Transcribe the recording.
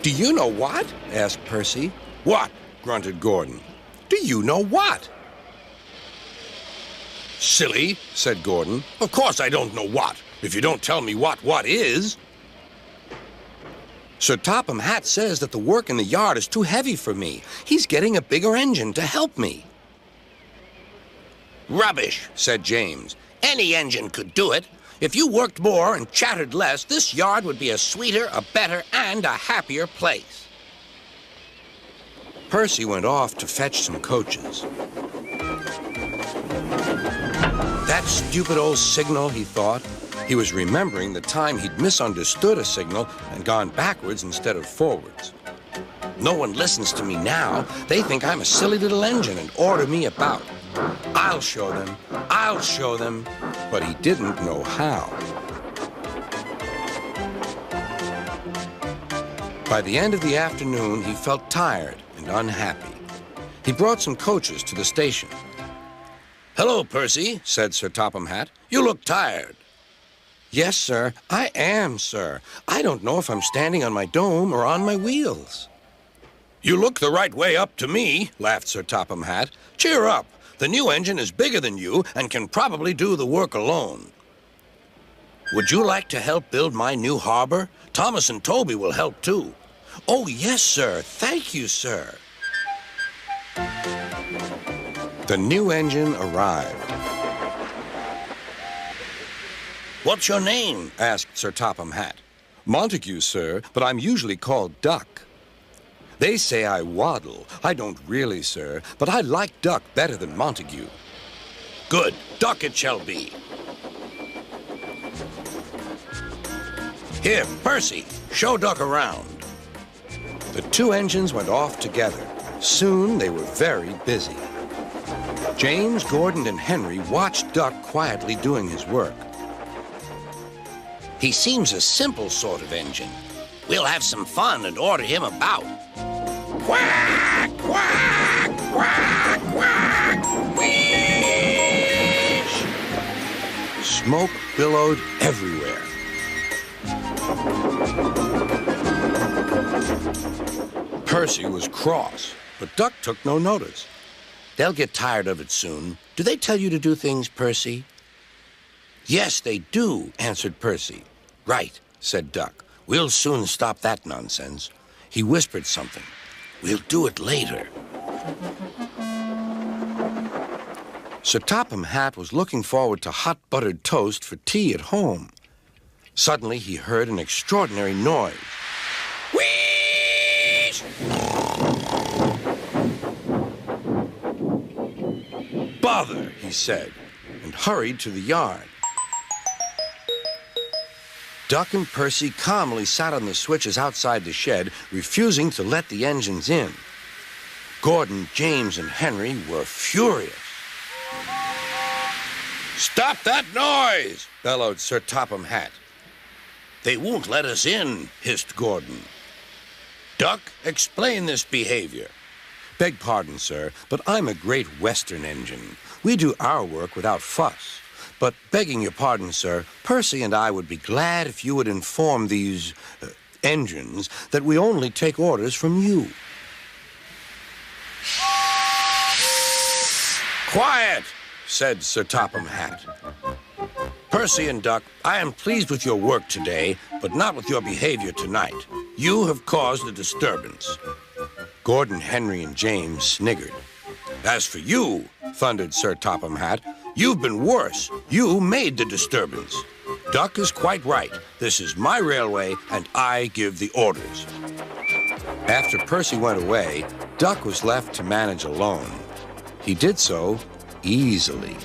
Do you know what? Asked Percy. What? Grunted Gordon. Do you know what? Silly, said Gordon. Of course I don't know what, if you don't tell me what is. Sir Topham Hatt says that the work in the yard is too heavy for me. He's getting a bigger engine to help me. Rubbish, said James. Any engine could do it. If you worked more and chattered less, this yard would be a sweeter, a better, and a happier place. Percy went off to fetch some coaches. That stupid old signal, he thought. He was remembering the time he'd misunderstood a signal and gone backwards instead of forwards. No one listens to me now. They think I'm a silly little engine and order me about. I'll show them. I'll show them. But he didn't know how. By the end of the afternoon, he felt tired and unhappy. He brought some coaches to the station. Hello, Percy, said Sir Topham Hatt. You look tired. Yes, sir. I am, sir. I don't know if I'm standing on my dome or on my wheels. You look the right way up to me, laughed Sir Topham Hatt. Cheer up. The new engine is bigger than you and can probably do the work alone. Would you like to help build my new harbor? Thomas and Toby will help too. Oh, yes, sir. Thank you, sir. The new engine arrived. What's your name? Asked Sir Topham Hatt. Montague, sir, but I'm usually called Duck. They say I waddle. I don't really, sir, but I like Duck better than Montague. Good. Duck it shall be. Here, Percy, show Duck around. The two engines went off together. Soon they were very busy. James, Gordon, and Henry watched Duck quietly doing his work. He seems a simple sort of engine. We'll have some fun and order him about. Quack, quack, quack, quack, whoosh! Smoke billowed everywhere. Percy was cross, but Duck took no notice. They'll get tired of it soon. Do they tell you to do things, Percy? Yes, they do, answered Percy. Right, said Duck. We'll soon stop that nonsense. He whispered something. We'll do it later. Sir Topham Hatt was looking forward to hot buttered toast for tea at home. Suddenly, he heard an extraordinary noise. Wheeze! Bother, he said, and hurried to the yard. Duck and Percy calmly sat on the switches outside the shed, refusing to let the engines in. Gordon, James, and Henry were furious. Stop that noise! Bellowed Sir Topham Hatt. They won't let us in, hissed Gordon. Duck, explain this behavior. Beg pardon, sir, but I'm a great Western engine. We do our work without fuss. But begging your pardon, sir, Percy and I would be glad if you would inform these engines that we only take orders from you. Quiet, said Sir Topham Hatt. Percy and Duck, I am pleased with your work today, but not with your behavior tonight. You have caused a disturbance. Gordon, Henry, and James sniggered. As for you, thundered Sir Topham Hatt, you've been worse. You made the disturbance. Duck is quite right. This is my railway, and I give the orders. After Percy went away, Duck was left to manage alone. He did so easily.